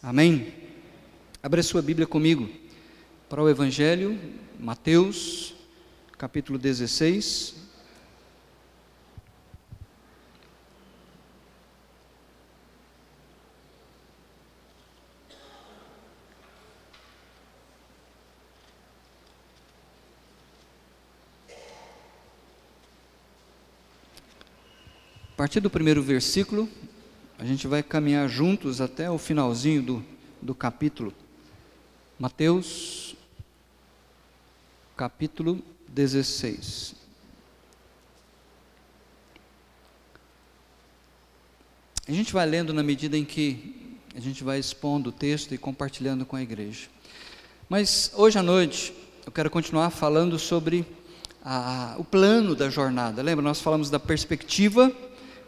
Amém? Abra sua Bíblia comigo para o Evangelho, Mateus, capítulo 16. A partir do primeiro versículo, a gente vai caminhar juntos até o finalzinho do capítulo. Mateus, capítulo 16. A gente vai lendo na medida em que a gente vai expondo o texto e compartilhando com a igreja. Mas hoje à noite, eu quero continuar falando sobre o plano da jornada. Lembra, nós falamos da perspectiva.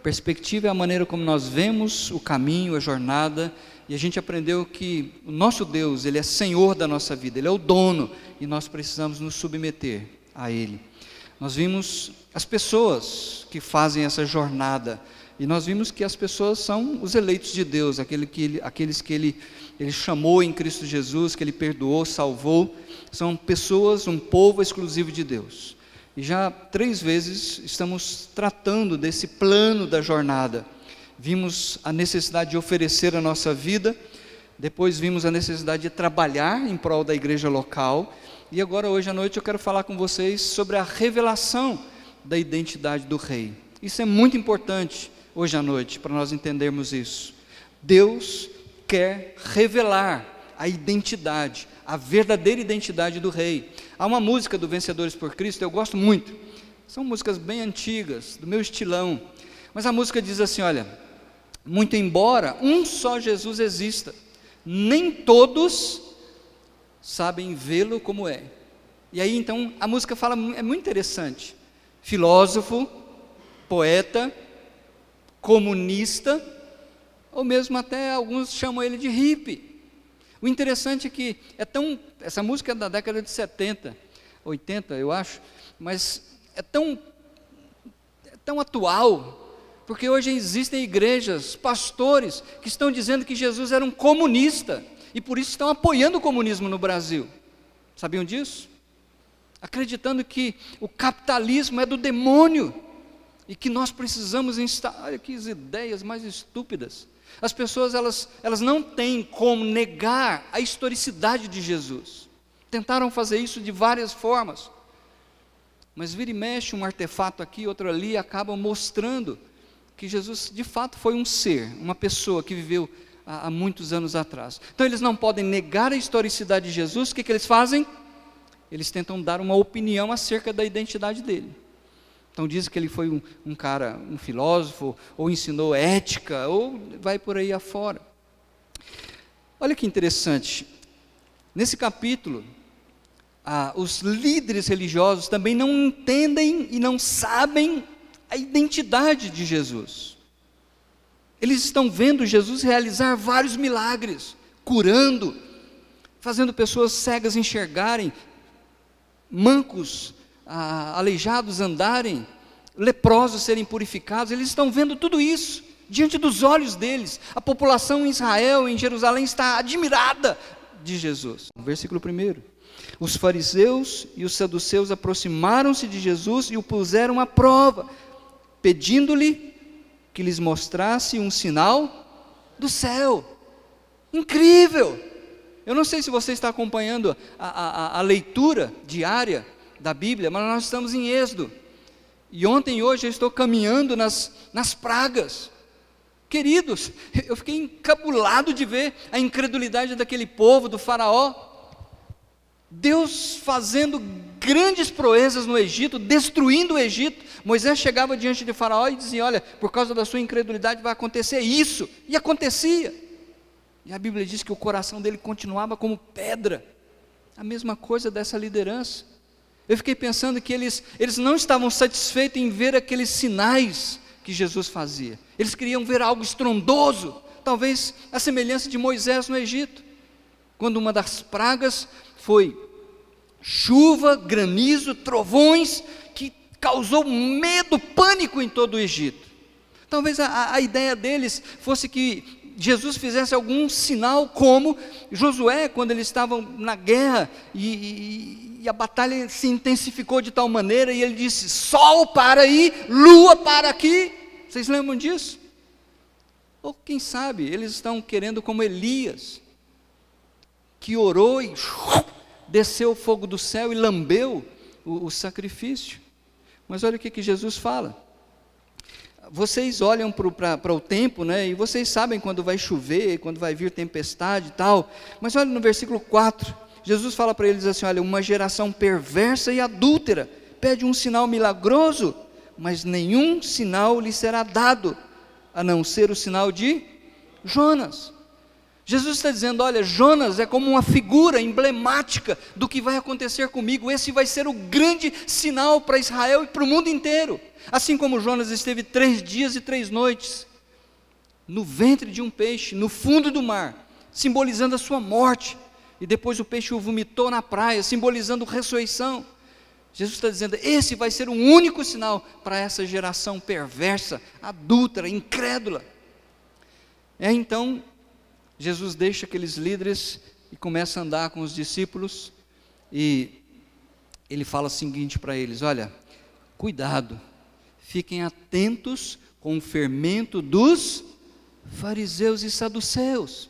Perspectiva é a maneira como nós vemos o caminho, a jornada, e a gente aprendeu que o nosso Deus, Ele é Senhor da nossa vida, Ele é o dono, e nós precisamos nos submeter a Ele. Nós vimos as pessoas que fazem essa jornada, e nós vimos que as pessoas são os eleitos de Deus, aqueles que Ele chamou em Cristo Jesus, que Ele perdoou, salvou, são pessoas, um povo exclusivo de Deus. E já 3 vezes estamos tratando desse plano da jornada. Vimos a necessidade de oferecer a nossa vida, depois vimos a necessidade de trabalhar em prol da igreja local, e agora hoje à noite eu quero falar com vocês sobre a revelação da identidade do rei. Isso é muito importante hoje à noite, para nós entendermos isso. Deus quer revelar a identidade, a verdadeira identidade do rei. Há uma música do Vencedores por Cristo, eu gosto muito, são músicas bem antigas, do meu estilão, mas a música diz assim, olha, muito embora um só Jesus exista, nem todos sabem vê-lo como é. E aí então a música fala, é muito interessante, filósofo, poeta, comunista, ou mesmo até alguns chamam ele de hippie. O interessante é que essa música é da década de 70, 80 eu acho, mas é tão atual, porque hoje existem igrejas, pastores, que estão dizendo que Jesus era um comunista, e por isso estão apoiando o comunismo no Brasil. Sabiam disso? Acreditando que o capitalismo é do demônio, e que nós precisamos instalar, olha que ideias mais estúpidas. As pessoas, elas não têm como negar a historicidade de Jesus. Tentaram fazer isso de várias formas. Mas vira e mexe um artefato aqui, outro ali, acabam mostrando que Jesus de fato foi um ser, uma pessoa que viveu há muitos anos atrás. Então eles não podem negar a historicidade de Jesus. O que eles fazem? Eles tentam dar uma opinião acerca da identidade dele. Então diz que ele foi um cara, um filósofo, ou ensinou ética, ou vai por aí afora. Olha que interessante, nesse capítulo, os líderes religiosos também não entendem e não sabem a identidade de Jesus. Eles estão vendo Jesus realizar vários milagres, curando, fazendo pessoas cegas enxergarem, mancos, aleijados andarem, leprosos serem purificados. Eles estão vendo tudo isso diante dos olhos deles. A população em Israel, em Jerusalém, está admirada de Jesus. Versículo 1: os fariseus e os saduceus aproximaram-se de Jesus e o puseram à prova, pedindo-lhe que lhes mostrasse um sinal do céu. Incrível! Eu não sei se você está acompanhando a leitura diária da Bíblia, mas nós estamos em Êxodo, e ontem e hoje eu estou caminhando nas pragas. Queridos, eu fiquei encabulado de ver a incredulidade daquele povo, do faraó. Deus fazendo grandes proezas no Egito, destruindo o Egito. Moisés chegava diante de faraó e dizia, olha, por causa da sua incredulidade vai acontecer isso, e acontecia. E a Bíblia diz que o coração dele continuava como pedra. A mesma coisa dessa liderança. Eu fiquei pensando que eles não estavam satisfeitos em ver aqueles sinais que Jesus fazia. Eles queriam ver algo estrondoso, talvez a semelhança de Moisés no Egito, quando uma das pragas foi chuva, granizo, trovões, que causou medo, pânico em todo o Egito. Talvez a ideia deles fosse que Jesus fizesse algum sinal, como Josué, quando eles estavam na guerra, e a batalha se intensificou de tal maneira, e ele disse: sol para aí, lua para aqui. Vocês lembram disso? Ou quem sabe, eles estão querendo como Elias, que orou e desceu o fogo do céu e lambeu o sacrifício. Mas olha o que Jesus fala. Vocês olham para o tempo, né, e vocês sabem quando vai chover, quando vai vir tempestade e tal, mas olha no versículo 4, Jesus fala para eles assim: olha, uma geração perversa e adúltera pede um sinal milagroso, mas nenhum sinal lhe será dado, a não ser o sinal de Jonas. Jesus está dizendo: olha, Jonas é como uma figura emblemática do que vai acontecer comigo. Esse vai ser o grande sinal para Israel e para o mundo inteiro. Assim como Jonas esteve 3 dias e 3 noites no ventre de um peixe, no fundo do mar, simbolizando a sua morte, e depois o peixe o vomitou na praia, simbolizando a ressurreição. Jesus está dizendo: esse vai ser o único sinal para essa geração perversa, adúltera, incrédula. Então Jesus deixa aqueles líderes e começa a andar com os discípulos, e ele fala o seguinte para eles: olha, cuidado, fiquem atentos com o fermento dos fariseus e saduceus.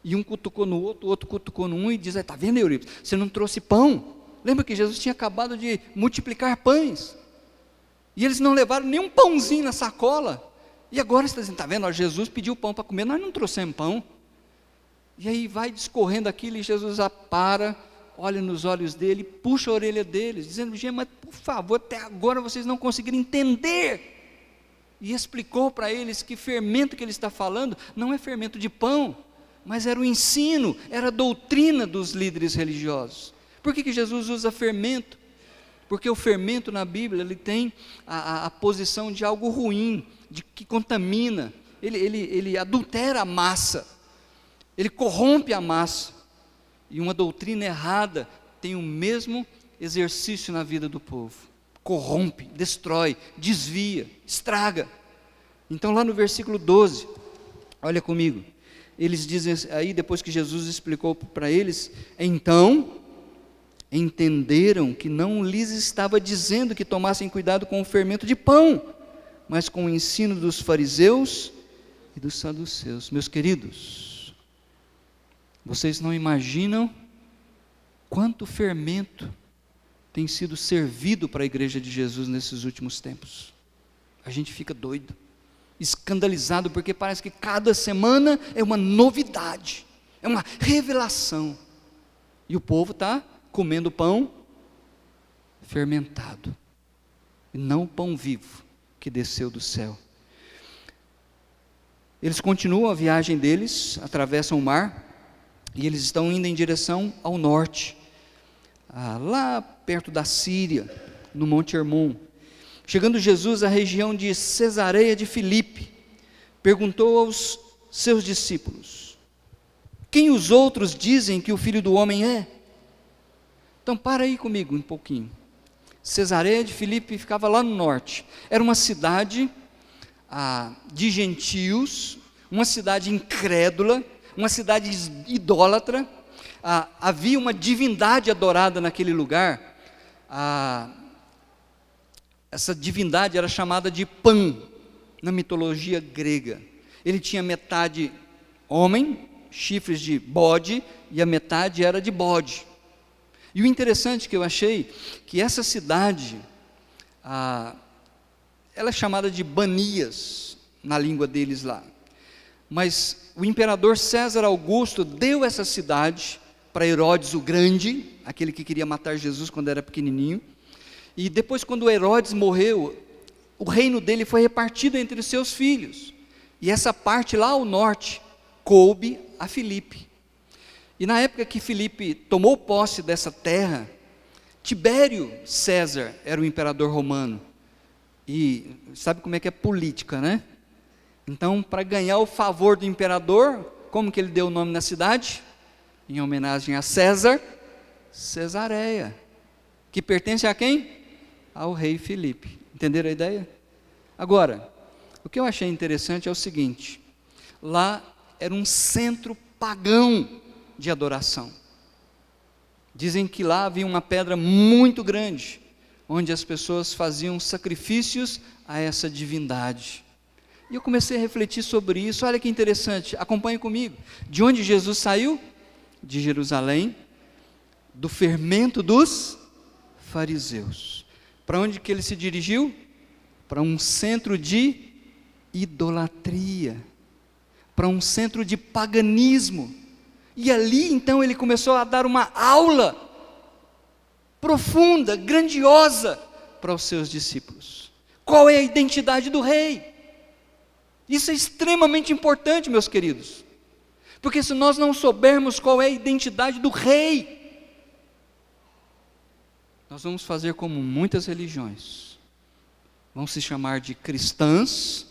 E um cutucou no outro, o outro cutucou no um e diz: está vendo, Eurípides, você não trouxe pão? Lembra que Jesus tinha acabado de multiplicar pães, e eles não levaram nenhum pãozinho na sacola, e agora você está dizendo: está vendo, ó, Jesus pediu pão para comer, nós não trouxemos pão. E aí vai discorrendo aquilo, e Jesus para, olha nos olhos dele, puxa a orelha deles, dizendo: gente, mas por favor, até agora vocês não conseguiram entender. E explicou para eles que fermento que ele está falando não é fermento de pão, mas era o ensino, era a doutrina dos líderes religiosos. Por que Jesus usa fermento? Porque o fermento na Bíblia, ele tem a posição de algo ruim, de que contamina, ele adultera a massa, ele corrompe a massa. E uma doutrina errada tem o mesmo exercício na vida do povo: corrompe, destrói, desvia, estraga. Então lá no versículo 12, olha comigo, eles dizem aí, depois que Jesus explicou para eles: então entenderam que não lhes estava dizendo que tomassem cuidado com o fermento de pão, mas com o ensino dos fariseus e dos saduceus. Meus queridos, vocês não imaginam quanto fermento tem sido servido para a igreja de Jesus nesses últimos tempos. A gente fica doido, escandalizado, porque parece que cada semana é uma novidade, é uma revelação, e o povo está comendo pão fermentado, e não o pão vivo que desceu do céu. Eles continuam a viagem deles, atravessam o mar, e eles estão indo em direção ao norte, lá perto da Síria, no Monte Hermon. Chegando Jesus à região de Cesareia de Filipe, perguntou aos seus discípulos: quem os outros dizem que o Filho do Homem é? Então para aí comigo um pouquinho. Cesareia de Filipe ficava lá no norte, era uma cidade de gentios, uma cidade incrédula, uma cidade idólatra. Havia uma divindade adorada naquele lugar. Essa divindade era chamada de Pan, na mitologia grega. Ele tinha metade homem, chifres de bode, e a metade era de bode. E o interessante que eu achei, que essa cidade, ela é chamada de Banias, na língua deles lá. Mas o imperador César Augusto deu essa cidade para Herodes o Grande, aquele que queria matar Jesus quando era pequenininho. E depois, quando Herodes morreu, o reino dele foi repartido entre os seus filhos. E essa parte lá ao norte coube a Filipe. E na época que Filipe tomou posse dessa terra, Tibério César era o imperador romano. E sabe como é que é política, né? Então, para ganhar o favor do imperador, como que ele deu o nome na cidade? Em homenagem a César, Cesareia, que pertence a quem? Ao rei Filipe. Entenderam a ideia? Agora, o que eu achei interessante é o seguinte: lá era um centro pagão de adoração. Dizem que lá havia uma pedra muito grande, onde as pessoas faziam sacrifícios a essa divindade. E eu comecei a refletir sobre isso. Olha que interessante, acompanhe comigo. De onde Jesus saiu? De Jerusalém, do fermento dos fariseus. Para onde que ele se dirigiu? Para um centro de idolatria, para um centro de paganismo. E ali então ele começou a dar uma aula profunda, grandiosa para os seus discípulos. Qual é a identidade do rei? Isso é extremamente importante, meus queridos, porque se nós não soubermos qual é a identidade do rei, nós vamos fazer como muitas religiões, vão se chamar de cristãs,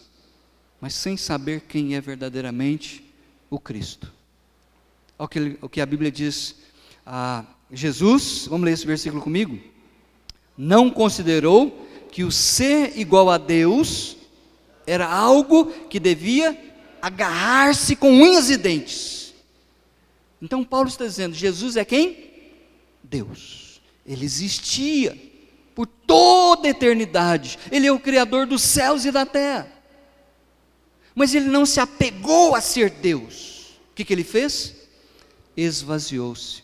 mas sem saber quem é verdadeiramente o Cristo. O que a Bíblia diz a Jesus, vamos ler esse versículo comigo? Não considerou que o ser igual a Deus era algo que devia agarrar-se com unhas e dentes. Então Paulo está dizendo, Jesus é quem? Deus. Ele existia por toda a eternidade, Ele é o Criador dos céus e da terra, mas Ele não se apegou a ser Deus. O que Ele fez? Esvaziou-se.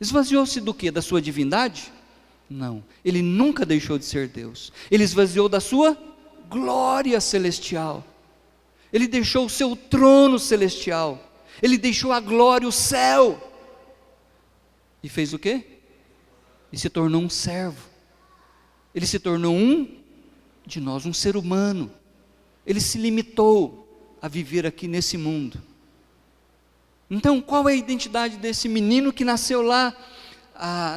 Esvaziou-se do quê? Da sua divindade? Não, Ele nunca deixou de ser Deus. Ele esvaziou da sua glória celestial. Ele deixou o seu trono celestial. Ele deixou a glória, o céu. E fez o quê? E se tornou um servo. Ele se tornou um de nós, um ser humano. Ele se limitou a viver aqui nesse mundo. Então, qual é a identidade desse menino que nasceu lá,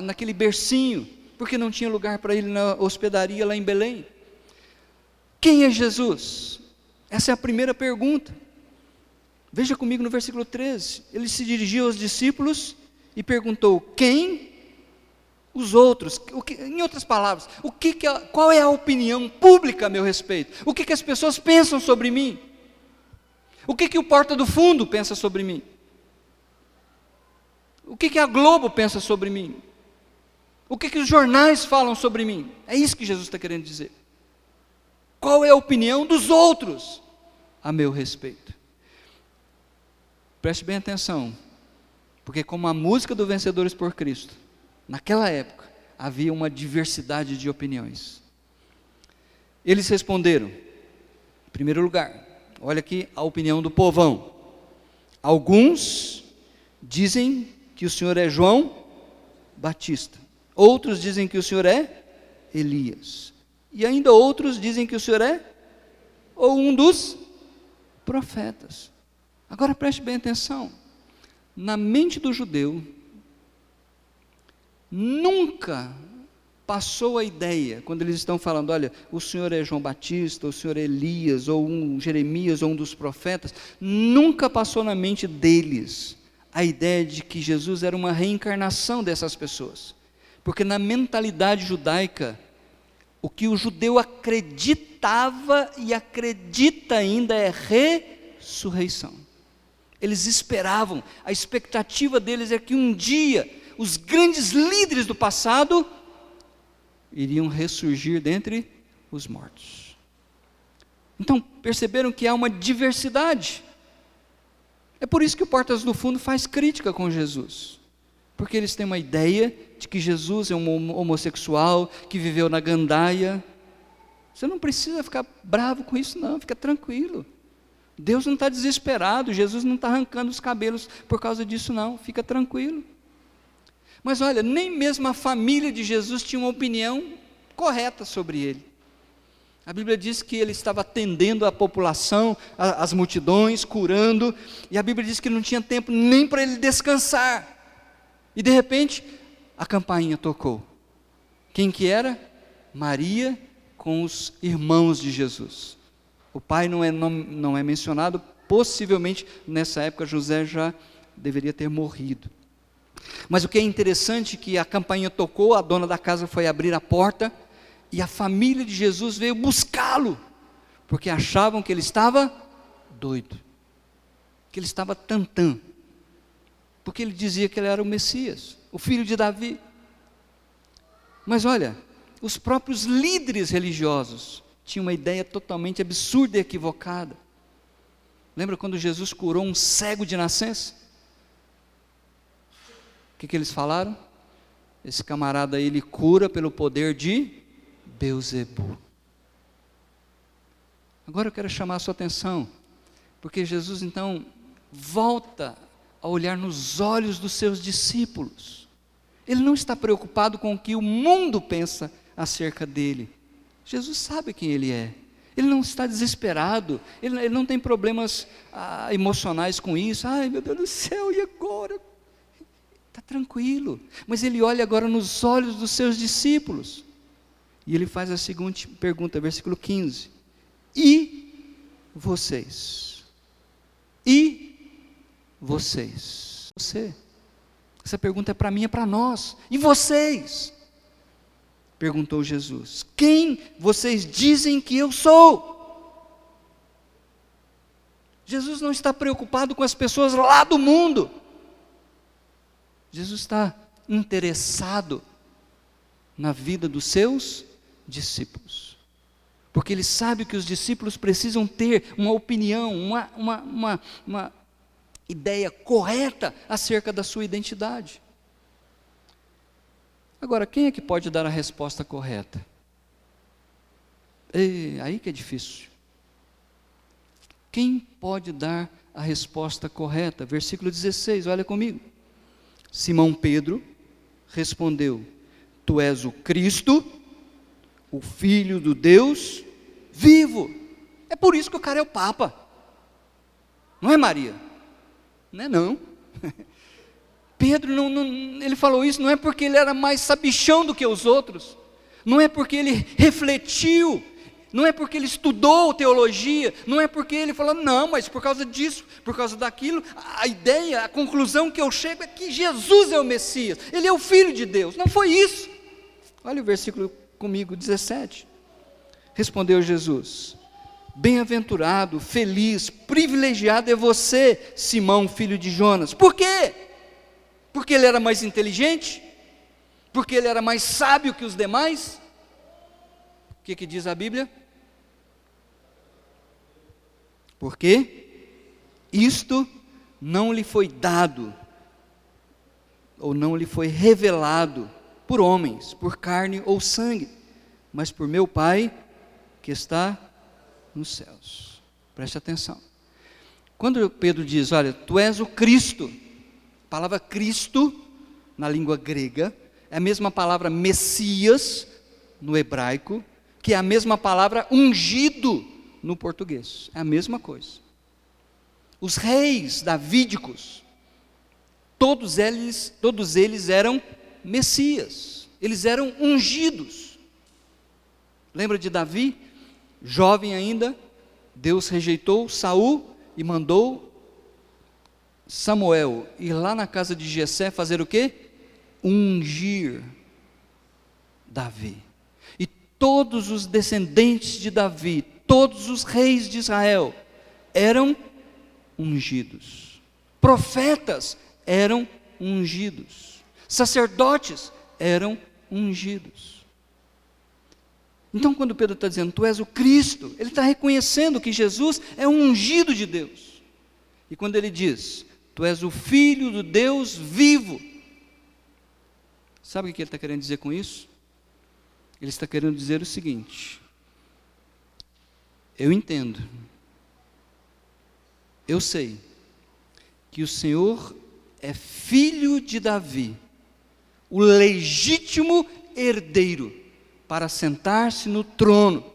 naquele bercinho, porque não tinha lugar para ele na hospedaria lá em Belém? Quem é Jesus? Essa é a primeira pergunta. Veja comigo no versículo 13, ele se dirigiu aos discípulos e perguntou, quem? Os outros, em outras palavras, qual é a opinião pública a meu respeito? O que as pessoas pensam sobre mim? O que o Porta do Fundo pensa sobre mim? O que a Globo pensa sobre mim? O que os jornais falam sobre mim? É isso que Jesus está querendo dizer. Qual é a opinião dos outros a meu respeito? Preste bem atenção, porque como a música do Vencedores por Cristo, naquela época, havia uma diversidade de opiniões. Eles responderam, em primeiro lugar, olha aqui a opinião do povão. Alguns dizem que o Senhor é João Batista. Outros dizem que o Senhor é Elias. E ainda outros dizem que o Senhor é ou um dos profetas. Agora preste bem atenção. Na mente do judeu, nunca passou a ideia, quando eles estão falando, olha, o Senhor é João Batista, o Senhor é Elias, ou um Jeremias, ou um dos profetas, nunca passou na mente deles a ideia de que Jesus era uma reencarnação dessas pessoas. Porque na mentalidade judaica, o que o judeu acreditava e acredita ainda é ressurreição. Eles esperavam, a expectativa deles é que um dia, os grandes líderes do passado iriam ressurgir dentre os mortos. Então, perceberam que há uma diversidade. É por isso que o Portas do Fundo faz crítica com Jesus, porque eles têm uma ideia de que Jesus é um homossexual, que viveu na gandaia. Você não precisa ficar bravo com isso não, fica tranquilo. Deus não está desesperado, Jesus não está arrancando os cabelos por causa disso não, fica tranquilo. Mas olha, nem mesmo a família de Jesus tinha uma opinião correta sobre ele. A Bíblia diz que ele estava atendendo a população, as multidões, curando, e a Bíblia diz que não tinha tempo nem para ele descansar. E de repente, a campainha tocou. Quem que era? Maria com os irmãos de Jesus. O pai não é mencionado, possivelmente nessa época José já deveria ter morrido. Mas o que é interessante é que a campainha tocou, a dona da casa foi abrir a porta, e a família de Jesus veio buscá-lo, porque achavam que ele estava doido. que ele estava tantã, porque ele dizia que ele era o Messias, o filho de Davi. Mas olha, os próprios líderes religiosos tinham uma ideia totalmente absurda e equivocada. Lembra quando Jesus curou um cego de nascença? O que eles falaram? Esse camarada aí, ele cura pelo poder de Beelzebu. Agora eu quero chamar a sua atenção, porque Jesus então volta a olhar nos olhos dos seus discípulos. Ele não está preocupado com o que o mundo pensa acerca dele. Jesus sabe quem ele é. Ele não está desesperado, ele não tem problemas emocionais com isso. Ai, meu Deus do céu, e agora? Está tranquilo. Mas ele olha agora nos olhos dos seus discípulos. E ele faz a seguinte pergunta, versículo 15. E vocês? E vocês? Você? Essa pergunta é para mim, é para nós. E vocês? Perguntou Jesus. Quem vocês dizem que eu sou? Jesus não está preocupado com as pessoas lá do mundo. Jesus está interessado na vida dos seus discípulos. Porque ele sabe que os discípulos precisam ter uma opinião, uma ideia correta acerca da sua identidade. Agora, quem é que pode dar a resposta correta? Aí que é difícil. Quem pode dar a resposta correta? Versículo 16, olha comigo. Simão Pedro respondeu: Tu és o Cristo, o Filho do Deus vivo. É por isso que o cara é o Papa. Não é, Maria? Não é não. Pedro, ele falou isso não é porque ele era mais sabichão do que os outros, não é porque ele refletiu, não é porque ele estudou teologia, não é porque ele falou, não, mas por causa disso, por causa daquilo, a ideia, a conclusão que eu chego é que Jesus é o Messias, Ele é o Filho de Deus. Não foi isso. Olha o versículo comigo, 17. Respondeu Jesus: Bem-aventurado, feliz, privilegiado é você, Simão, filho de Jonas. Por quê? Porque ele era mais inteligente? Porque ele era mais sábio que os demais? O que diz a Bíblia? Porque isto não lhe foi dado, ou não lhe foi revelado por homens, por carne ou sangue, mas por meu Pai que está nos céus. Preste atenção. Quando Pedro diz, olha, tu és o Cristo, a palavra Cristo, na língua grega, é a mesma palavra Messias, no hebraico, que é a mesma palavra ungido, no português. É a mesma coisa. Os reis davídicos, todos eles eram Messias, eles eram ungidos. Lembra de Davi? Jovem ainda, Deus rejeitou Saul e mandou Samuel ir lá na casa de Jessé fazer o quê? Ungir Davi. E todos os descendentes de Davi, todos os reis de Israel eram ungidos. Profetas eram ungidos. Sacerdotes eram ungidos. Então, quando Pedro está dizendo, tu és o Cristo, ele está reconhecendo que Jesus é um ungido de Deus. E quando ele diz, tu és o Filho do Deus vivo, sabe o que ele está querendo dizer com isso? Ele está querendo dizer o seguinte: eu entendo, eu sei, que o Senhor é filho de Davi, o legítimo herdeiro, para sentar-se no trono.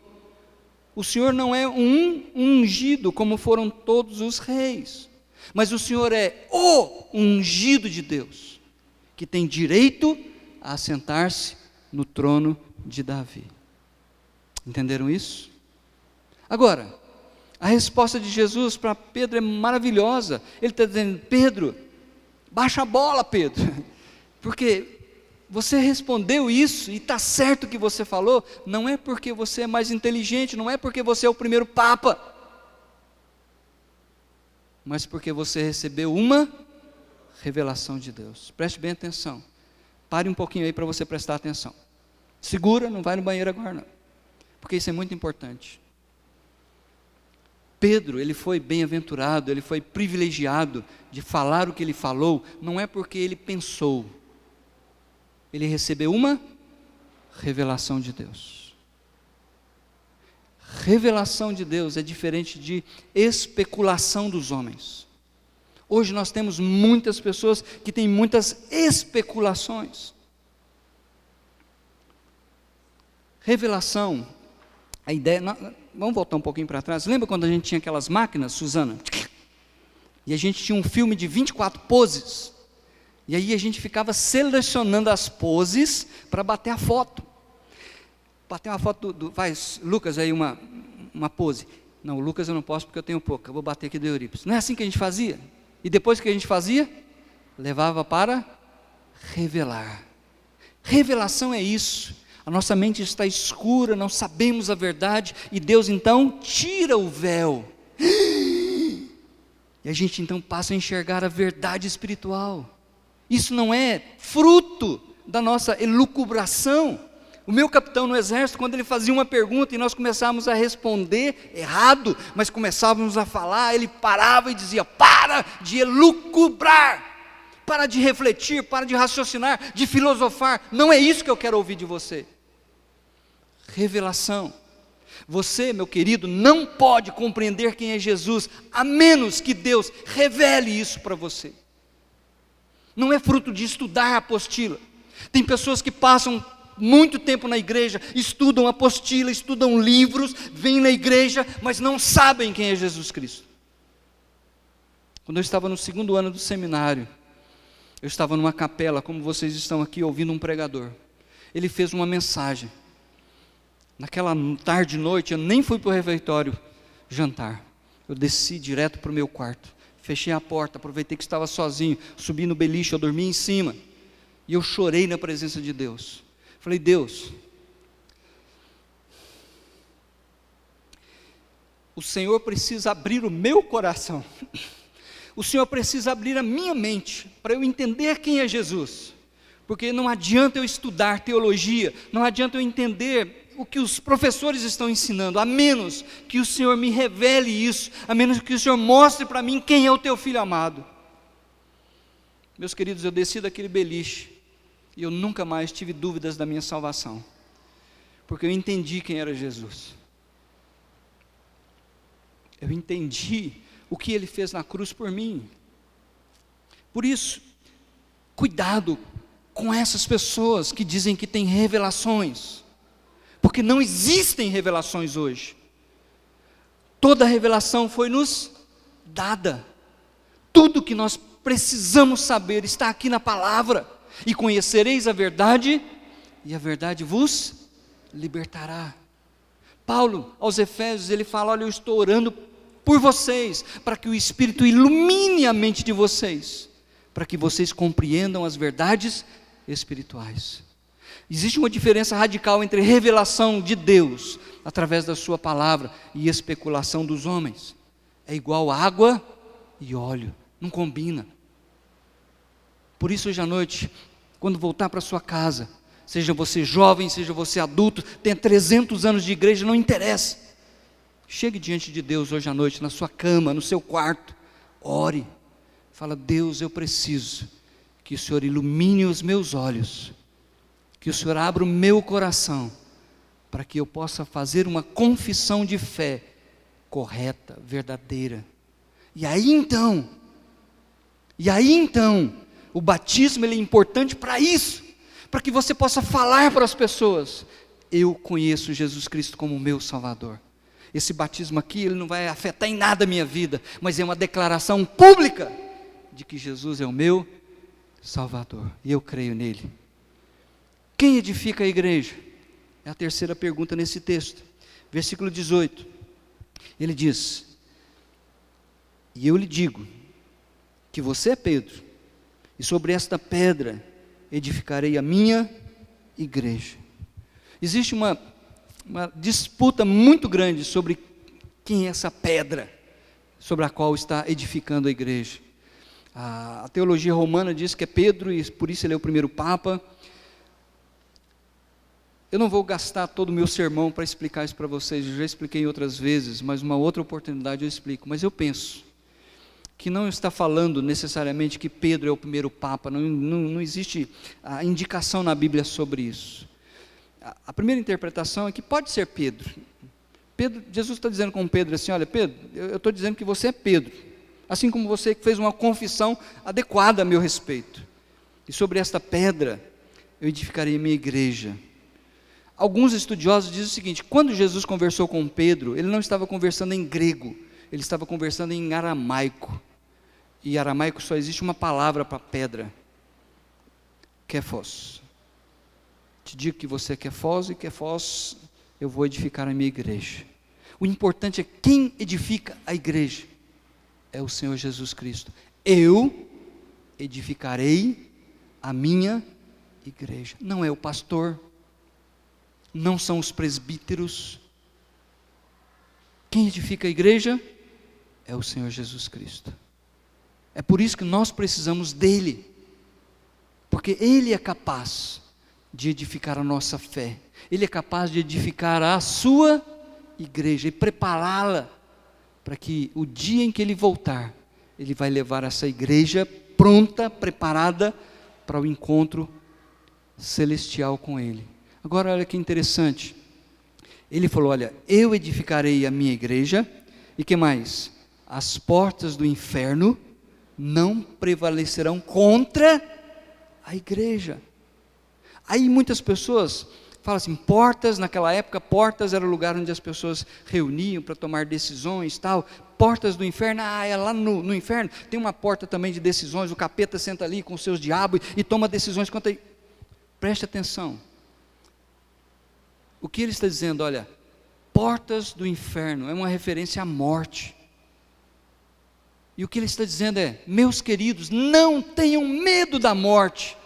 O Senhor não é um ungido, como foram todos os reis, mas o Senhor é o ungido de Deus, que tem direito a sentar-se no trono de Davi. Entenderam isso? Agora, a resposta de Jesus para Pedro é maravilhosa. Ele está dizendo, Pedro, baixa a bola, Pedro, porque você respondeu isso, e está certo o que você falou, não é porque você é mais inteligente, não é porque você é o primeiro Papa. mas porque você recebeu uma revelação de Deus. Preste bem atenção. Pare um pouquinho aí para você prestar atenção. Segura, não vai no banheiro agora não, porque isso é muito importante. Pedro, ele foi bem-aventurado, ele foi privilegiado de falar o que ele falou, não é porque ele pensou, ele recebeu uma revelação de Deus. Revelação de Deus é diferente de especulação dos homens. Hoje nós temos muitas pessoas que têm muitas especulações. Revelação, a ideia, vamos voltar um pouquinho para trás, lembra quando a gente tinha aquelas máquinas, Suzana? E a gente tinha um filme de 24 poses, e aí a gente ficava selecionando as poses para bater a foto. Bater uma foto, faz, Lucas aí uma pose. Não, o Lucas eu não posso porque eu tenho pouca, eu vou bater aqui do Eurípides. Não é assim que a gente fazia? E depois que a gente fazia, levava para revelar. Revelação é isso. A nossa mente está escura, não sabemos a verdade, e Deus então tira o véu. E a gente então passa a enxergar a verdade espiritual. Isso não é fruto da nossa elucubração. O meu capitão no exército, quando ele fazia uma pergunta e nós começávamos a responder errado, mas começávamos a falar, ele parava e dizia: para de elucubrar, para de refletir, para de raciocinar, de filosofar, não é isso que eu quero ouvir de você. Revelação. Você, meu querido, não pode compreender quem é Jesus, a menos que Deus revele isso para você. Não é fruto de estudar a apostila. Tem pessoas que passam muito tempo na igreja, estudam apostila, estudam livros, vêm na igreja, mas não sabem quem é Jesus Cristo. Quando eu estava no 2º ano do seminário, eu estava numa capela, como vocês estão aqui ouvindo um pregador. Ele fez uma mensagem. Naquela tarde e noite, eu nem fui para o refeitório jantar. Eu desci direto para o meu quarto. Fechei a porta, aproveitei que estava sozinho, subi no beliche, eu dormi em cima. E eu chorei na presença de Deus. Falei: Deus, o Senhor precisa abrir o meu coração. O Senhor precisa abrir a minha mente, para eu entender quem é Jesus. Porque não adianta eu estudar teologia, não adianta eu entender o que os professores estão ensinando, a menos que o Senhor me revele isso, a menos que o Senhor mostre para mim quem é o teu filho amado. Meus queridos, eu desci daquele beliche, e eu nunca mais tive dúvidas da minha salvação, porque eu entendi quem era Jesus. Eu entendi o que Ele fez na cruz por mim. Por isso, cuidado com essas pessoas que dizem que têm revelações, porque não existem revelações hoje. Toda revelação foi nos dada. Tudo que nós precisamos saber está aqui na palavra. E conhecereis a verdade, e a verdade vos libertará. Paulo, aos Efésios, ele fala: olha, eu estou orando por vocês, para que o Espírito ilumine a mente de vocês, para que vocês compreendam as verdades espirituais. Existe uma diferença radical entre revelação de Deus, através da sua palavra, e especulação dos homens. É igual água e óleo, não combina. Por isso, hoje à noite, quando voltar para sua casa, seja você jovem, seja você adulto, tenha 300 anos de igreja, não interessa. Chegue diante de Deus hoje à noite, na sua cama, no seu quarto, ore. Fala: Deus, eu preciso que o Senhor ilumine os meus olhos, que o Senhor abra o meu coração, para que eu possa fazer uma confissão de fé correta, verdadeira. E aí então, o batismo ele é importante para isso, para que você possa falar para as pessoas: eu conheço Jesus Cristo como meu Salvador. Esse batismo aqui, ele não vai afetar em nada a minha vida, mas é uma declaração pública de que Jesus é o meu Salvador, e eu creio nele. Quem edifica a igreja? É a terceira pergunta nesse texto. Versículo 18, ele diz: e eu lhe digo, que você é Pedro, e sobre esta pedra edificarei a minha igreja. Existe uma disputa muito grande sobre quem é essa pedra, sobre a qual está edificando a igreja. A teologia romana diz que é Pedro, e por isso ele é o primeiro Papa. Eu não vou gastar todo o meu sermão para explicar isso para vocês, eu já expliquei outras vezes, mas uma outra oportunidade eu explico. Mas eu penso que não está falando necessariamente que Pedro é o primeiro Papa, não existe a indicação na Bíblia sobre isso. A primeira interpretação é que pode ser Pedro. Jesus está dizendo com Pedro assim: olha Pedro, eu estou dizendo que você é Pedro, assim como você fez uma confissão adequada a meu respeito, e sobre esta pedra eu edificarei a minha igreja. Alguns estudiosos dizem o seguinte: quando Jesus conversou com Pedro, ele não estava conversando em grego, ele estava conversando em aramaico, e em aramaico só existe uma palavra para pedra, Kéfos. Te digo que você é Kéfos, e Kéfos eu vou edificar a minha igreja. O importante é quem edifica a igreja, é o Senhor Jesus Cristo. Eu edificarei a minha igreja. Não é o pastor, não são os presbíteros. Quem edifica a igreja é o Senhor Jesus Cristo. É por isso que nós precisamos dele, porque ele é capaz de edificar a nossa fé, ele é capaz de edificar a sua igreja e prepará-la para que o dia em que ele voltar, ele vai levar essa igreja pronta, preparada para o encontro celestial com ele. Agora olha que interessante, ele falou: olha, eu edificarei a minha igreja, e que mais? As portas do inferno não prevalecerão contra a igreja. Aí muitas pessoas falam assim: portas, naquela época, portas era o lugar onde as pessoas reuniam para tomar decisões, tal. Portas do inferno, é lá no inferno, tem uma porta também de decisões, o capeta senta ali com os seus diabos e toma decisões quanto a... Preste atenção, o que ele está dizendo? Olha, portas do inferno é uma referência à morte, e o que ele está dizendo é: meus queridos, não tenham medo da morte.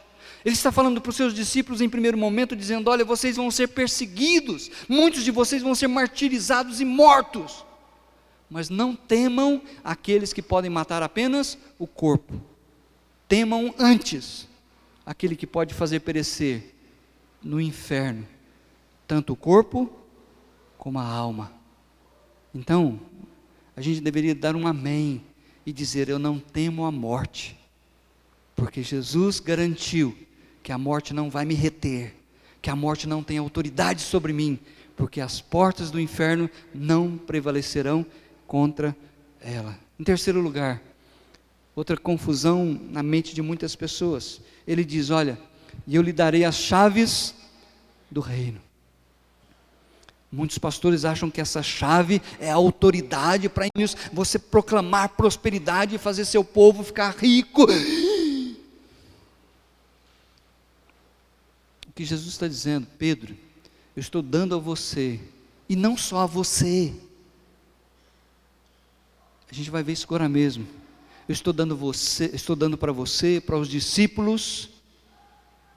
Ele está falando para os seus discípulos em primeiro momento, dizendo: olha, vocês vão ser perseguidos, muitos de vocês vão ser martirizados e mortos, mas não temam aqueles que podem matar apenas o corpo, temam antes aquele que pode fazer perecer no inferno, tanto o corpo como a alma. Então, a gente deveria dar um amém, e dizer: eu não temo a morte, porque Jesus garantiu que a morte não vai me reter, que a morte não tem autoridade sobre mim, porque as portas do inferno não prevalecerão contra ela. Em terceiro lugar, outra confusão na mente de muitas pessoas, ele diz: olha, e eu lhe darei as chaves do reino. Muitos pastores acham que essa chave é a autoridade para você proclamar prosperidade e fazer seu povo ficar rico. O que Jesus está dizendo: Pedro, eu estou dando a você, e não só a você, a gente vai ver isso agora mesmo. Eu estou dando para você, para os discípulos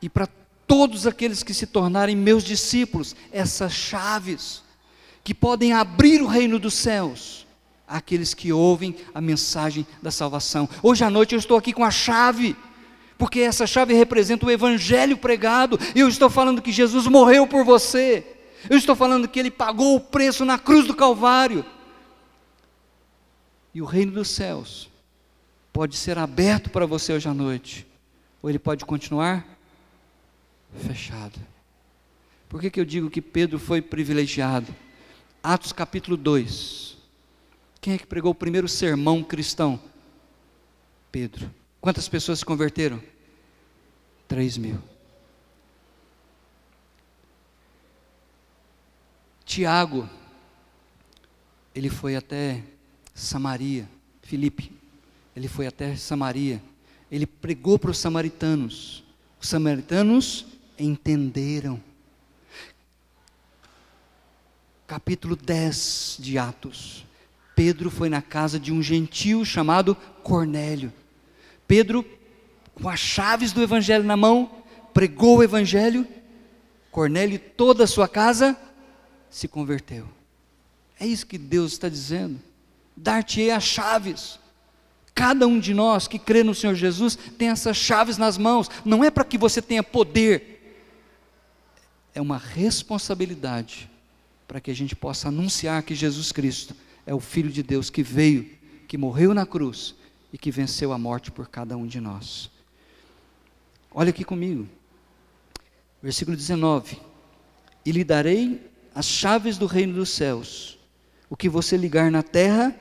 e para todos aqueles que se tornarem meus discípulos, essas chaves que podem abrir o reino dos céus àqueles que ouvem a mensagem da salvação. Hoje à noite eu estou aqui com a chave, porque essa chave representa o evangelho pregado. Eu estou falando que Jesus morreu por você, eu estou falando que ele pagou o preço na cruz do Calvário, e o reino dos céus pode ser aberto para você hoje à noite, ou ele pode continuar fechado. Por que eu digo que Pedro foi privilegiado? Atos capítulo 2, quem é que pregou o primeiro sermão cristão? Pedro. Quantas pessoas se converteram? 3.000. Tiago, ele foi até Samaria. Filipe, ele foi até Samaria, ele pregou para os samaritanos entenderam. Capítulo 10 de Atos, Pedro foi na casa de um gentio chamado Cornélio. Pedro, com as chaves do evangelho na mão, pregou o evangelho. Cornélio e toda a sua casa se converteu. É isso que Deus está dizendo. dar-te-ei as chaves. Cada um de nós que crê no Senhor Jesus tem essas chaves nas mãos, não é para que você tenha poder, é uma responsabilidade, para que a gente possa anunciar que Jesus Cristo é o Filho de Deus que veio, que morreu na cruz e que venceu a morte por cada um de nós. Olha aqui comigo, versículo 19, e lhe darei as chaves do reino dos céus, o que você ligar na terra,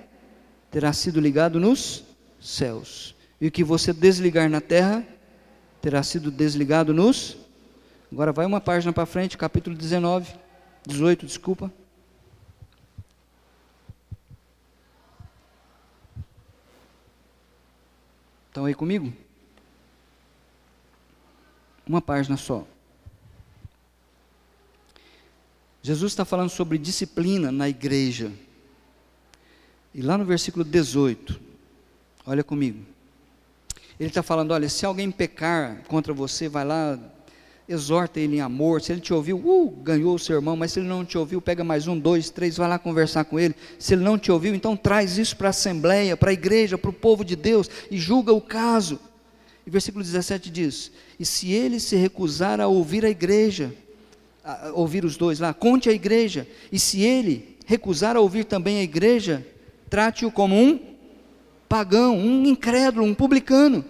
terá sido ligado nos céus, e o que você desligar na terra, terá sido desligado nos... Agora vai uma página para frente, capítulo 18, desculpa. Estão aí comigo? Uma página só. Jesus está falando sobre disciplina na igreja. E lá no versículo 18, olha comigo. Ele está falando, olha, se alguém pecar contra você, vai lá, exorta ele em amor. Se ele te ouviu, ganhou o seu irmão, mas se ele não te ouviu, pega mais 1, 2, 3, vai lá conversar com ele. Se ele não te ouviu, então traz isso para a assembleia, para a igreja, para o povo de Deus, e julga o caso. E versículo 17 diz, e se ele se recusar a ouvir a igreja, a ouvir os dois lá, conte a igreja, e se ele recusar a ouvir também a igreja, trate-o como um pagão, um incrédulo, um publicano.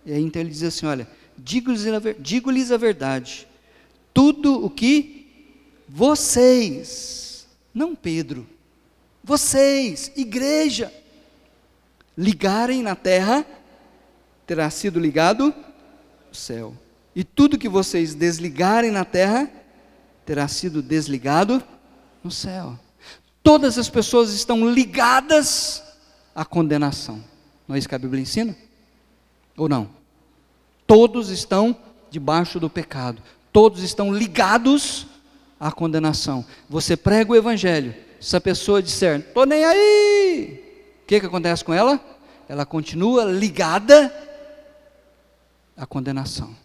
E aí então ele diz assim, olha, digo-lhes a verdade, tudo o que vocês, não Pedro, vocês, igreja, ligarem na terra, terá sido ligado no céu, e tudo que vocês desligarem na terra, terá sido desligado no céu. Todas as pessoas estão ligadas à condenação, não é isso que a Bíblia ensina? Ou não? Todos estão debaixo do pecado, todos estão ligados à condenação. Você prega o evangelho, se a pessoa disser, estou nem aí, o que acontece com ela? Ela continua ligada à condenação.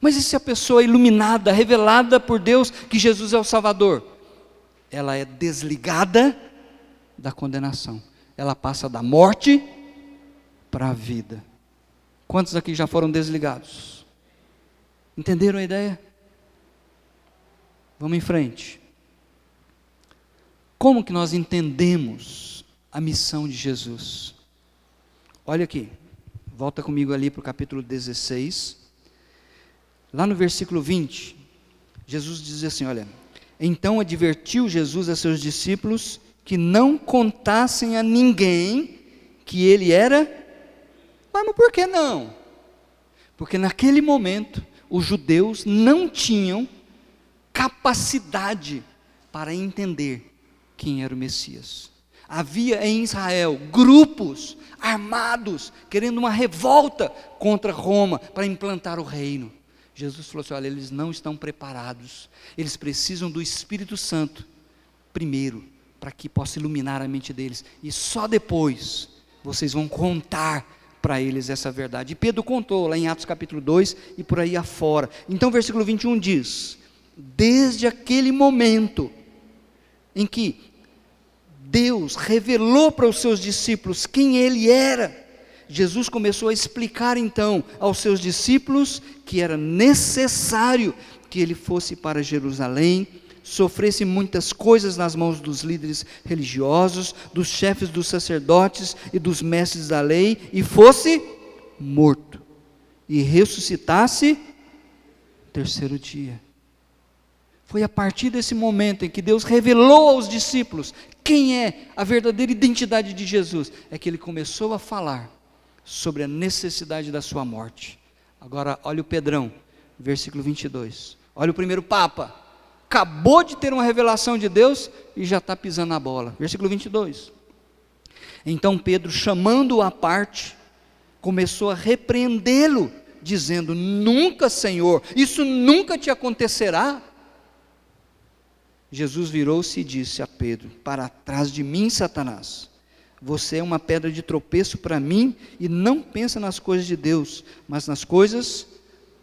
Mas e se a pessoa é iluminada, revelada por Deus, que Jesus é o Salvador? Ela é desligada da condenação, ela passa da morte para a vida. Quantos aqui já foram desligados? Entenderam a ideia? Vamos em frente. Como que nós entendemos a missão de Jesus? Olha aqui, volta comigo ali para o capítulo 16, lá no versículo 20, Jesus diz assim, olha, então advertiu Jesus a seus discípulos que não contassem a ninguém que ele era... Mas por que não? Porque naquele momento, os judeus não tinham capacidade para entender quem era o Messias. Havia em Israel grupos armados, querendo uma revolta contra Roma, para implantar o reino. Jesus falou assim, olha, eles não estão preparados, eles precisam do Espírito Santo, primeiro, para que possa iluminar a mente deles, e só depois, vocês vão contar para eles essa verdade. E Pedro contou lá em Atos capítulo 2 e por aí afora. Então o versículo 21 diz, desde aquele momento em que Deus revelou para os seus discípulos quem ele era, Jesus começou a explicar então aos seus discípulos que era necessário que ele fosse para Jerusalém, sofresse muitas coisas nas mãos dos líderes religiosos, dos chefes dos sacerdotes e dos mestres da lei, e fosse morto, e ressuscitasse no terceiro dia. Foi a partir desse momento em que Deus revelou aos discípulos quem é a verdadeira identidade de Jesus, é que ele começou a falar sobre a necessidade da sua morte. Agora olha o Pedrão, versículo 22, olha o primeiro Papa, acabou de ter uma revelação de Deus e já está pisando na bola. Versículo 22. Então Pedro, chamando-o à parte, começou a repreendê-lo, dizendo, nunca, Senhor, isso nunca te acontecerá. Jesus virou-se e disse a Pedro, para trás de mim, Satanás, você é uma pedra de tropeço para mim, e não pensa nas coisas de Deus, mas nas coisas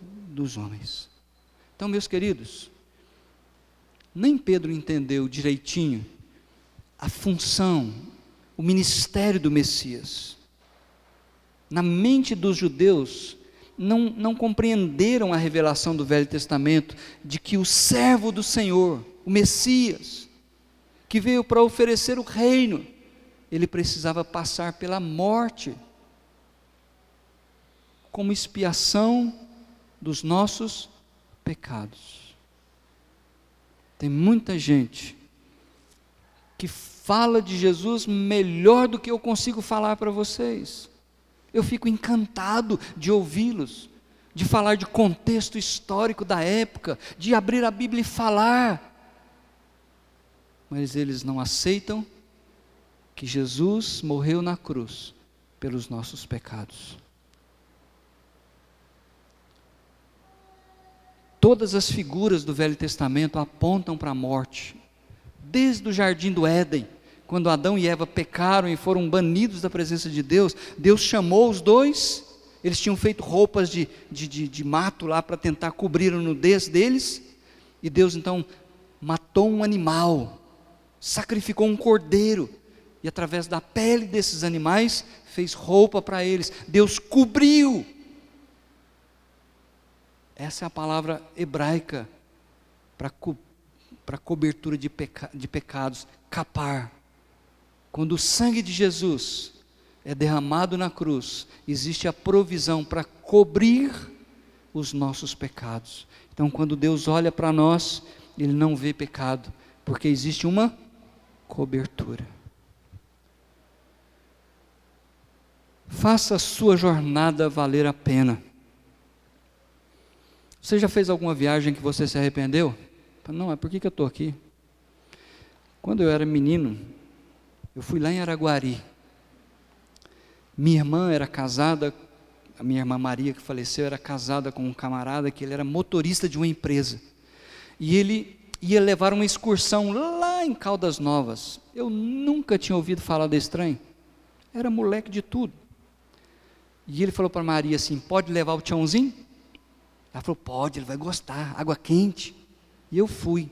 dos homens. Então, meus queridos, nem Pedro entendeu direitinho a função, o ministério do Messias. Na mente dos judeus, não compreenderam a revelação do Velho Testamento, de que o servo do Senhor, o Messias, que veio para oferecer o reino, ele precisava passar pela morte, como expiação dos nossos pecados. Tem muita gente que fala de Jesus melhor do que eu consigo falar para vocês. Eu fico encantado de ouvi-los, de falar de contexto histórico da época, de abrir a Bíblia e falar, mas eles não aceitam que Jesus morreu na cruz pelos nossos pecados. Todas as figuras do Velho Testamento apontam para a morte, desde o jardim do Éden, quando Adão e Eva pecaram e foram banidos da presença de Deus, Deus chamou os dois, eles tinham feito roupas de mato lá para tentar cobrir a nudez deles, e Deus então matou um animal, sacrificou um cordeiro, e através da pele desses animais, fez roupa para eles, Deus cobriu. Essa é a palavra hebraica para cobertura de pecados, capar. Quando o sangue de Jesus é derramado na cruz, existe a provisão para cobrir os nossos pecados. Então, quando Deus olha para nós, Ele não vê pecado, porque existe uma cobertura. Faça a sua jornada valer a pena. Você já fez alguma viagem que você se arrependeu? Não, por que eu estou aqui? Quando eu era menino, eu fui lá em Araguari. Minha irmã era casada, a minha irmã Maria, que faleceu, era casada com um camarada que ele era motorista de uma empresa. E ele ia levar uma excursão lá em Caldas Novas. Eu nunca tinha ouvido falar desse trem. Era moleque de tudo. E ele falou para Maria assim, pode levar o Tiãozinho? Ela falou, pode, ele vai gostar, água quente. E eu fui.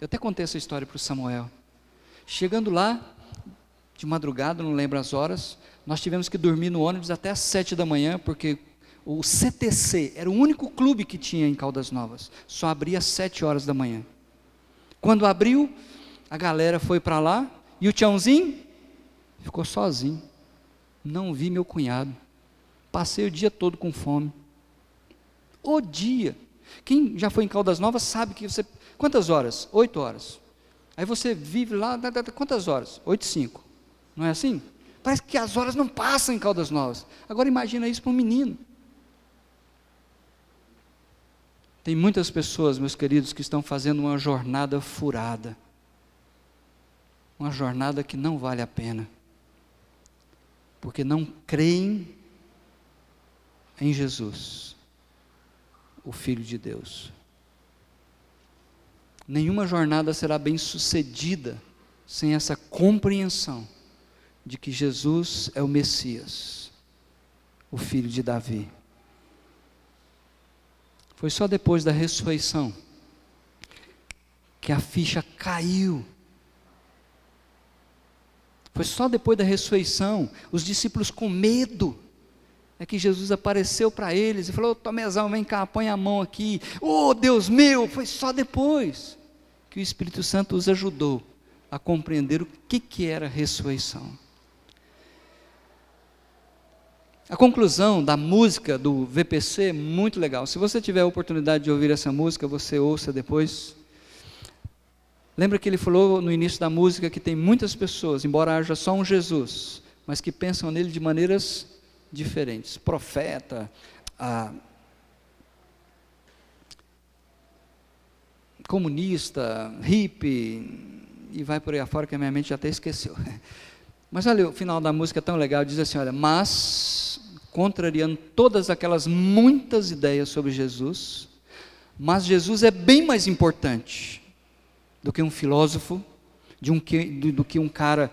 Eu até contei essa história para o Samuel. Chegando lá, de madrugada, não lembro as horas, nós tivemos que dormir no ônibus até às 7 da manhã, porque o CTC era o único clube que tinha em Caldas Novas, só abria às 7 horas da manhã. Quando abriu, a galera foi para lá, e o Tiãozinho ficou sozinho. Não vi meu cunhado. Passei o dia todo com fome. O dia. Quem já foi em Caldas Novas sabe que você... Quantas horas? 8 horas. Aí você vive lá, quantas horas? 8 e 5. Não é assim? Parece que as horas não passam em Caldas Novas. Agora imagina isso para um menino. Tem muitas pessoas, meus queridos, que estão fazendo uma jornada furada. Uma jornada que não vale a pena. Porque não creem em Jesus, o Filho de Deus. Nenhuma jornada será bem sucedida sem essa compreensão de que Jesus é o Messias, o Filho de Davi. Foi só depois da ressurreição que a ficha caiu. Foi só depois da ressurreição, os discípulos com medo, é que Jesus apareceu para eles e falou, Tomezão, vem cá, põe a mão aqui, oh Deus meu, foi só depois que o Espírito Santo os ajudou a compreender o que era ressurreição. A conclusão da música do VPC é muito legal, se você tiver a oportunidade de ouvir essa música, você ouça depois. Lembra que ele falou no início da música que tem muitas pessoas, embora haja só um Jesus, mas que pensam nele de maneiras diferentes. Profeta, comunista, hippie, e vai por aí afora que a minha mente já até esqueceu. Mas olha, o final da música é tão legal, diz assim, olha, mas, contrariando todas aquelas muitas ideias sobre Jesus, mas Jesus é bem mais importante do que um filósofo, do que um cara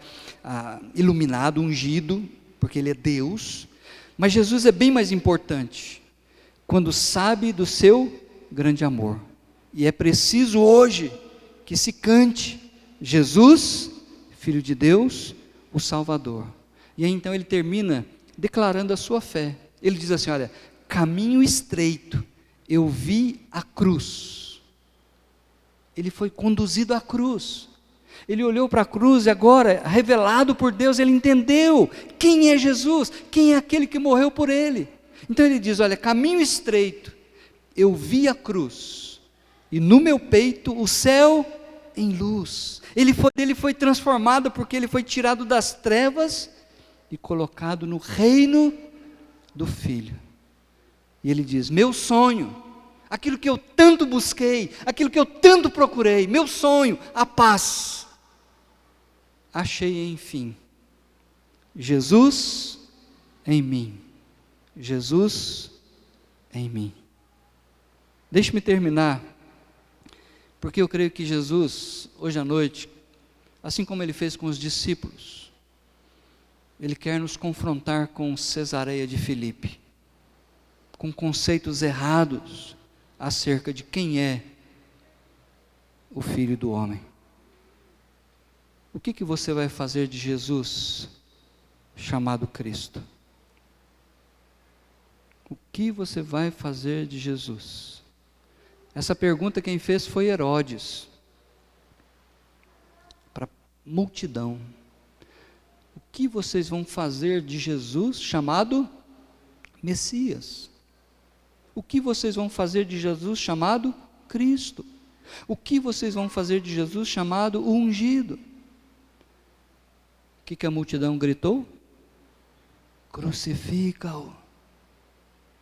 iluminado, ungido, porque ele é Deus, mas Jesus é bem mais importante, quando sabe do seu grande amor, e é preciso hoje, que se cante, Jesus, Filho de Deus, o Salvador. E aí então ele termina declarando a sua fé. Ele diz assim, olha, caminho estreito, eu vi a cruz. Ele foi conduzido à cruz. Ele olhou para a cruz e agora, revelado por Deus, ele entendeu quem é Jesus, quem é aquele que morreu por ele. Então ele diz, olha, caminho estreito, eu vi a cruz, e no meu peito o céu em luz. Ele foi transformado porque ele foi tirado das trevas e colocado no reino do Filho. E ele diz, meu sonho, aquilo que eu tanto busquei, aquilo que eu tanto procurei, meu sonho, a paz, achei enfim, Jesus em mim, Jesus em mim. Deixe-me terminar, porque eu creio que Jesus, hoje à noite, assim como ele fez com os discípulos, ele quer nos confrontar com Cesareia de Filipe, com conceitos errados acerca de quem é o Filho do Homem. O que você vai fazer de Jesus chamado Cristo? O que você vai fazer de Jesus? Essa pergunta quem fez foi Herodes, para a multidão. O que vocês vão fazer de Jesus chamado Messias? O que vocês vão fazer de Jesus chamado Cristo? O que vocês vão fazer de Jesus chamado o ungido? O que a multidão gritou? Crucifica-o.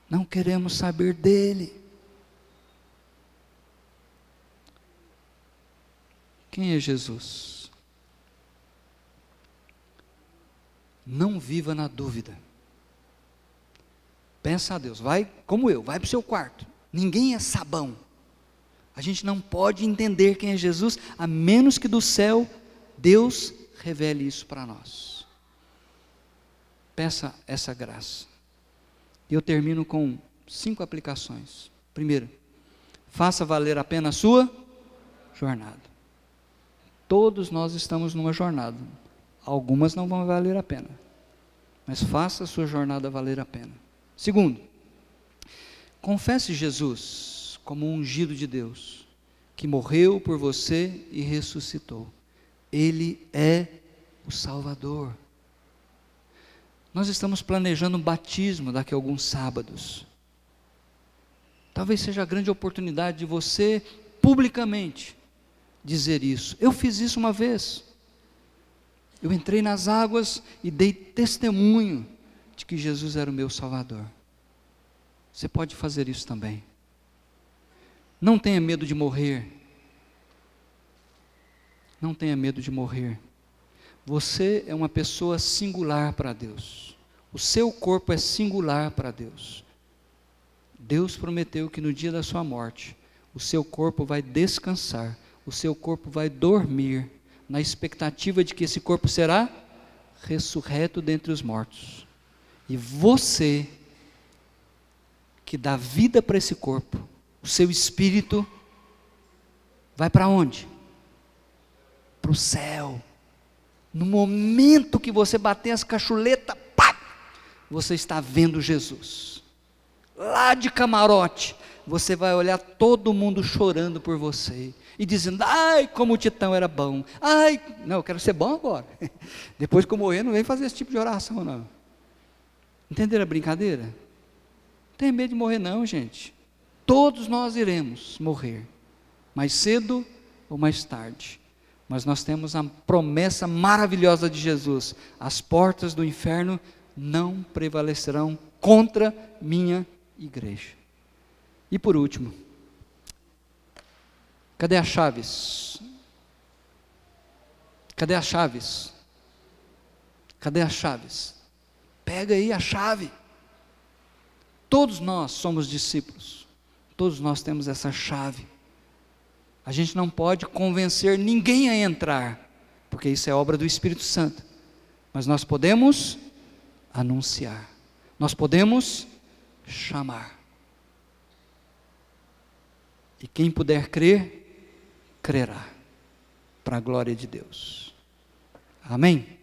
Não queremos saber dele. Quem é Jesus? Não viva na dúvida. Pensa a Deus, vai como eu, vai para o seu quarto. Ninguém é sabão. A gente não pode entender quem é Jesus, a menos que do céu Deus revele isso para nós. Peça essa graça. E eu termino com 5 aplicações. Primeiro, faça valer a pena a sua jornada. Todos nós estamos numa jornada. Algumas não vão valer a pena. Mas faça a sua jornada valer a pena. Segundo, confesse Jesus como um ungido de Deus, que morreu por você e ressuscitou. Ele é o Salvador. Nós estamos planejando um batismo daqui a alguns sábados. Talvez seja a grande oportunidade de você, publicamente, dizer isso. Eu fiz isso uma vez. Eu entrei nas águas e dei testemunho de que Jesus era o meu Salvador. Você pode fazer isso também. Não tenha medo de morrer. Não tenha medo de morrer. Você é uma pessoa singular para Deus. O seu corpo é singular para Deus. Deus prometeu que no dia da sua morte, o seu corpo vai descansar, o seu corpo vai dormir, na expectativa de que esse corpo será ressurreto dentre os mortos. E você, que dá vida para esse corpo, o seu espírito, vai para onde? Para o céu. No momento que você bater as cachuletas, pá, você está vendo Jesus. Lá de camarote, você vai olhar todo mundo chorando por você. E dizendo, ai, como o Titão era bom. Ai, não, eu quero ser bom agora. Depois que eu morrer, não vem fazer esse tipo de oração, não. Entenderam a brincadeira? Não tem medo de morrer não, gente. Todos nós iremos morrer. Mais cedo ou mais tarde. Mas nós temos a promessa maravilhosa de Jesus: as portas do inferno não prevalecerão contra minha igreja. E por último, cadê as chaves? Cadê as chaves? Cadê as chaves? Pega aí a chave. Todos nós somos discípulos. Todos nós temos essa chave. A gente não pode convencer ninguém a entrar, porque isso é obra do Espírito Santo. Mas nós podemos anunciar. Nós podemos chamar. E quem puder crer, crerá, para a glória de Deus. Amém?